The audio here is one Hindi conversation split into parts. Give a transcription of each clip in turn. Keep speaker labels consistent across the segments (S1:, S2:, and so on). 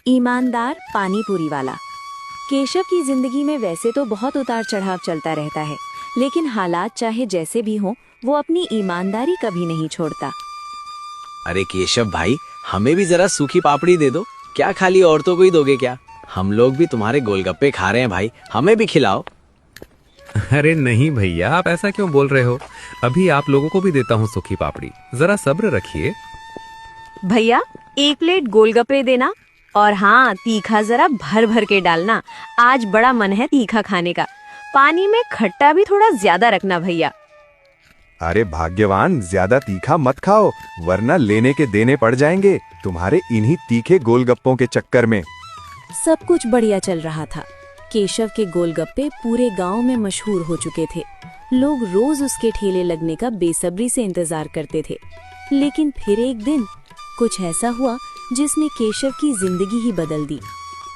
S1: ईमानदार पानी पूरी वाला। केशव की जिंदगी में वैसे तो बहुत उतार चढ़ाव चलता रहता है, लेकिन हालात चाहे जैसे भी हों, वो अपनी ईमानदारी कभी नहीं छोड़ता।
S2: अरे केशव भाई, हमें भी जरा सूखी पापड़ी दे दो। क्या खाली औरतों को ही दोगे क्या? हम लोग भी तुम्हारे गोलगप्पे खा रहे हैं भाई, हमें भी खिलाओ।
S3: अरे नहीं भैया, आप ऐसा क्यों बोल रहे हो? अभी आप लोगों को भी देता हूँ सूखी पापड़ी, जरा सब्र रखिए।
S1: भैया 1 प्लेट गोलगप्पे देना, और हाँ, तीखा जरा भर भर के डालना। आज बड़ा मन है तीखा खाने का। पानी में खट्टा भी थोड़ा ज्यादा रखना भैया।
S4: अरे भाग्यवान, ज्यादा तीखा मत खाओ, वरना लेने के देने पड़ जाएंगे तुम्हारे इन्हीं तीखे गोलगप्पों के चक्कर में।
S1: सब कुछ बढ़िया चल रहा था। केशव के गोलगप्पे पूरे गांव में मशहूर हो चुके थे। लोग रोज उसके ठेले लगने का बेसब्री से इंतजार करते थे। लेकिन फिर एक दिन कुछ ऐसा हुआ जिसने केशव की जिंदगी ही बदल दी।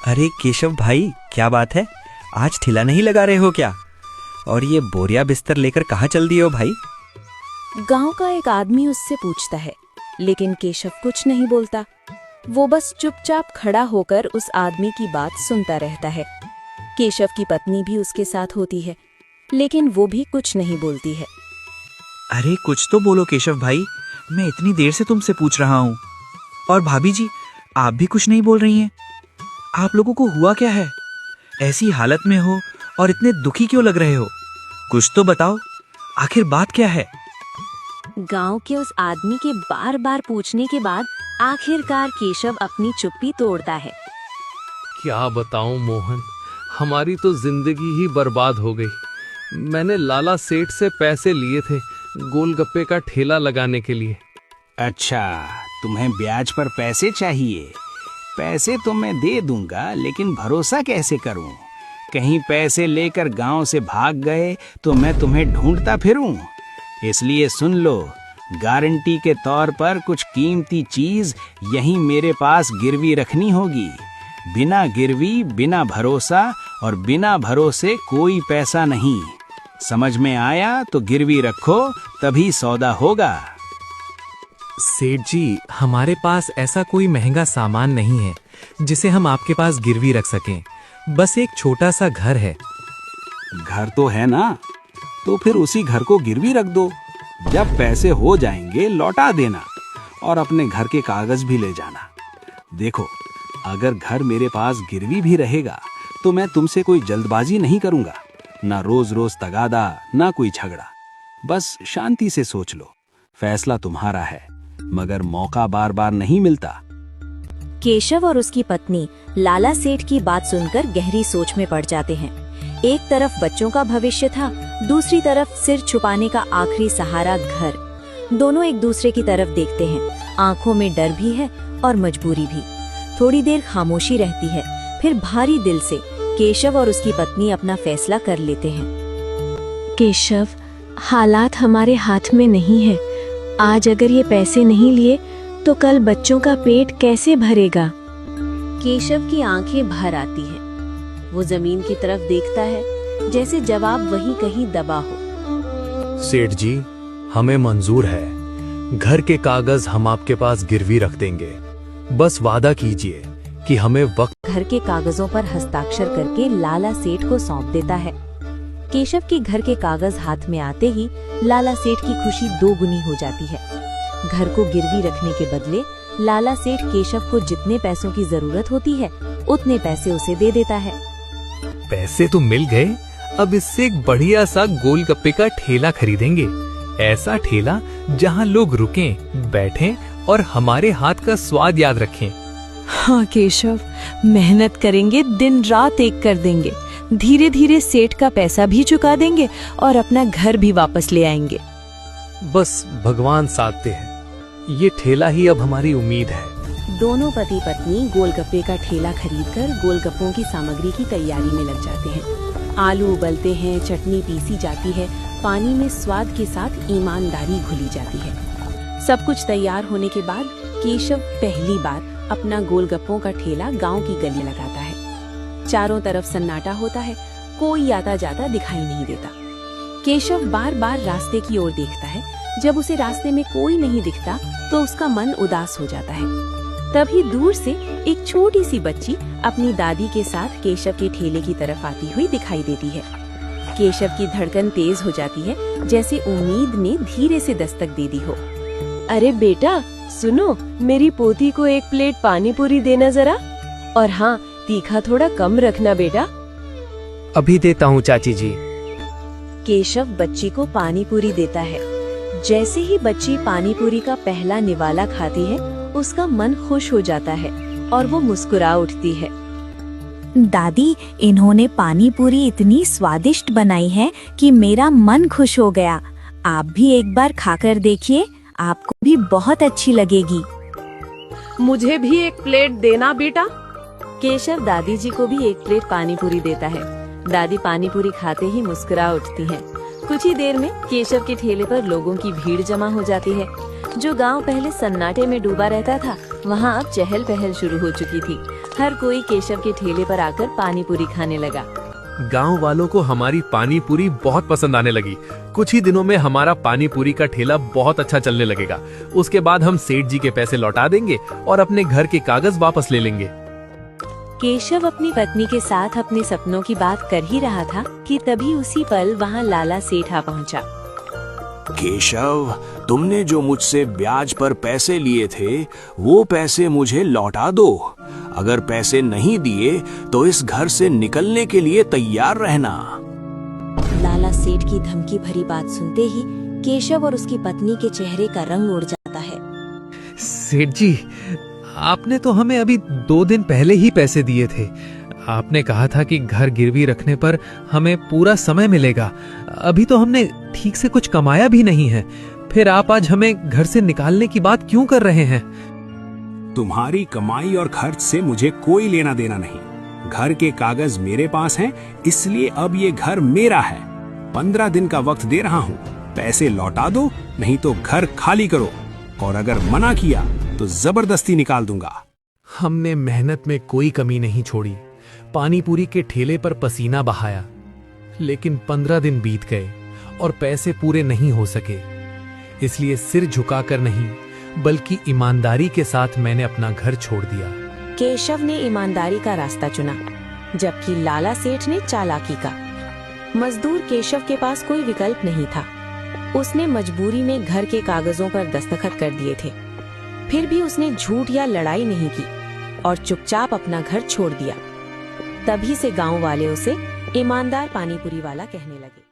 S5: अरे केशव भाई, क्या बात है? आज ठेला नहीं लगा रहे हो क्या? और ये बोरिया बिस्तर लेकर कहाँ चल दिए हो भाई?
S1: गांव का एक आदमी उससे पूछता है, लेकिन केशव कुछ नहीं बोलता। वो बस चुपचाप खड़ा होकर उस आदमी की बात सुनता रहता है। केशव की पत्नी भी उसके साथ होती है, लेकिन वो भी कुछ नहीं बोलती है।
S5: अरे कुछ तो बोलो केशव भाई, मैं इतनी देर से तुमसे पूछ रहा हूँ। और भाभी जी, आप भी कुछ नहीं बोल रही हैं। आप लोगों को हुआ क्या है? ऐसी हालत में हो और इतने दुखी क्यों लग रहे हो? कुछ तो बताओ, आखिर बात क्या है?
S1: गांव के उस आदमी के बार बार पूछने के बाद आखिरकार केशव अपनी चुप्पी तोड़ता है।
S3: क्या बताऊं मोहन, हमारी तो जिंदगी ही बर्बाद हो गई। मैंने लाला सेठ से पैसे लिए थे गोलगप्पे का ठेला लगाने के लिए।
S6: अच्छा, तुम्हें ब्याज पर पैसे चाहिए? पैसे तो मैं दे दूंगा, लेकिन भरोसा कैसे करूं? कहीं पैसे लेकर गांव से भाग गए तो मैं तुम्हें ढूंढता फिरूं। इसलिए सुन लो, गारंटी के तौर पर कुछ कीमती चीज यहीं मेरे पास गिरवी रखनी होगी। बिना गिरवी बिना भरोसा, और बिना भरोसे कोई पैसा नहीं। समझ में आया? तो गिरवी रखो, तभी सौदा होगा।
S3: सेठ जी, हमारे पास ऐसा कोई महंगा सामान नहीं है जिसे हम आपके पास गिरवी रख सकें। बस एक छोटा सा घर है।
S6: घर तो है ना, तो फिर उसी घर को गिरवी रख दो। जब पैसे हो जाएंगे लौटा देना, और अपने घर के कागज भी ले जाना। देखो, अगर घर मेरे पास गिरवी भी रहेगा तो मैं तुमसे कोई जल्दबाजी नहीं करूंगा। ना रोज रोज तगादा, ना कोई झगड़ा। बस शांति से सोच लो। फैसला तुम्हारा है, मगर मौका बार बार नहीं मिलता।
S1: केशव और उसकी पत्नी लाला सेठ की बात सुनकर गहरी सोच में पड़ जाते हैं। एक तरफ बच्चों का भविष्य था, दूसरी तरफ सिर छुपाने का आखिरी सहारा घर। दोनों एक दूसरे की तरफ देखते हैं। आंखों में डर भी है और मजबूरी भी। थोड़ी देर खामोशी रहती है, फिर भारी दिल से केशव और उसकी पत्नी अपना फैसला कर लेते हैं। केशव, हालात हमारे हाथ में नहीं है। आज अगर ये पैसे नहीं लिए तो कल बच्चों का पेट कैसे भरेगा? केशव की आंखें भर आती हैं। वो जमीन की तरफ देखता है, जैसे जवाब वहीं कहीं दबा हो।
S3: सेठ जी, हमें मंजूर है। घर के कागज हम आपके पास गिरवी रख देंगे। बस वादा कीजिए कि हमें वक्त।
S1: घर के कागजों पर हस्ताक्षर करके लाला सेठ को सौंप देता है। केशव के घर के कागज हाथ में आते ही लाला सेठ की खुशी 2 गुनी हो जाती है। घर को गिरवी रखने के बदले लाला सेठ केशव को जितने पैसों की जरूरत होती है उतने पैसे उसे दे देता है।
S3: पैसे तो मिल गए, अब इससे एक बढ़िया सा गोलगप्पे का ठेला खरीदेंगे। ऐसा ठेला जहां लोग रुकें, बैठें और हमारे हाथ का स्वाद याद रखें।
S1: हाँ केशव, मेहनत करेंगे, दिन रात एक कर देंगे। धीरे धीरे सेठ का पैसा भी चुका देंगे और अपना घर भी वापस ले आएंगे।
S3: बस भगवान साथ दे है, ये ठेला ही अब हमारी उम्मीद है।
S1: दोनों पति पत्नी गोलगप्पे का ठेला खरीदकर गोलगप्पों की सामग्री की तैयारी में लग जाते हैं। आलू उबलते हैं, चटनी पीसी जाती है, पानी में स्वाद के साथ ईमानदारी घुली जाती है। सब कुछ तैयार होने के बाद केशव पहली बार अपना गोलगप्पों का ठेला गांव की गली लगाता है। चारों तरफ सन्नाटा होता है, कोई आता जाता दिखाई नहीं देता। केशव बार बार रास्ते की ओर देखता है। जब उसे रास्ते में कोई नहीं दिखता तो उसका मन उदास हो जाता है। तभी दूर से एक छोटी सी बच्ची अपनी दादी के साथ केशव के ठेले की तरफ आती हुई दिखाई देती है। केशव की धड़कन तेज हो जाती है, जैसे उम्मीद ने धीरे से दस्तक दे दी हो। अरे बेटा सुनो, मेरी पोती को एक प्लेट पानी पूरी देना जरा, और हाँ, तीखा थोड़ा कम रखना बेटा।
S3: अभी देता हूँ चाची जी।
S1: केशव बच्ची को पानी पूरी देता है। जैसे ही बच्ची पानी पूरी का पहला निवाला खाती है, उसका मन खुश हो जाता है और वो मुस्कुरा उठती है।
S7: दादी, इन्होंने पानी पूरी इतनी स्वादिष्ट बनाई है कि मेरा मन खुश हो गया। आप भी एक बार खाकर देखिए, आपको भी बहुत अच्छी लगेगी।
S1: मुझे भी एक प्लेट देना बेटा। केशव दादी जी को भी एक प्लेट पानी पूरी देता है। दादी पानी पूरी खाते ही मुस्कुरा उठती हैं। कुछ ही देर में केशव के ठेले पर लोगों की भीड़ जमा हो जाती है। जो गांव पहले सन्नाटे में डूबा रहता था, वहां अब चहल पहल शुरू हो चुकी थी। हर कोई केशव के ठेले पर आकर पानी पूरी खाने लगा।
S3: गांव वालों को हमारी पानी पूरी बहुत पसंद आने लगी। कुछ ही दिनों में हमारा पानी पूरी का ठेला बहुत अच्छा चलने लगेगा। उसके बाद हम सेठ जी के पैसे लौटा देंगे और अपने घर के कागज वापस ले लेंगे।
S1: केशव अपनी पत्नी के साथ अपने सपनों की बात कर ही रहा था कि तभी उसी पल वहां लाला सेठ आ पहुंचा।
S6: केशव, तुमने जो मुझसे ब्याज पर पैसे लिए थे, वो पैसे मुझे लौटा दो। अगर पैसे नहीं दिए तो इस घर से निकलने के लिए तैयार रहना।
S1: लाला सेठ की धमकी भरी बात सुनते ही केशव और उसकी पत्नी के चेहरे का रंग उड़ जाता है।
S3: सेठ जी, आपने तो हमें अभी 2 दिन पहले ही पैसे दिए थे। आपने कहा था कि घर गिरवी रखने पर हमें पूरा समय मिलेगा। अभी तो हमने ठीक से कुछ कमाया भी नहीं है, फिर आप आज हमें घर से निकालने की बात क्यों कर रहे हैं?
S6: तुम्हारी कमाई और खर्च से मुझे कोई लेना देना नहीं। घर के कागज मेरे पास हैं, इसलिए अब ये घर मेरा है। 15 दिन का वक्त दे रहा हूँ। पैसे लौटा दो, नहीं तो घर खाली करो, और अगर मना किया तो जबरदस्ती निकाल दूंगा।
S3: हमने मेहनत में कोई कमी नहीं छोड़ी, पानी पूरी के ठेले पर पसीना बहाया, लेकिन 15 दिन बीत गए और पैसे पूरे नहीं हो सके। इसलिए सिर झुकाकर नहीं, बल्कि ईमानदारी के साथ मैंने अपना घर छोड़ दिया।
S1: केशव ने ईमानदारी का रास्ता चुना, जबकि लाला सेठ ने चालाकी का। मजदूर केशव के पास कोई विकल्प नहीं था। उसने मजबूरी में घर के कागजों पर दस्तखत कर दिए थे। फिर भी उसने झूठ या लड़ाई नहीं की और चुपचाप अपना घर छोड़ दिया। तभी से गांव वाले उसे ईमानदार पानीपुरी वाला कहने लगे।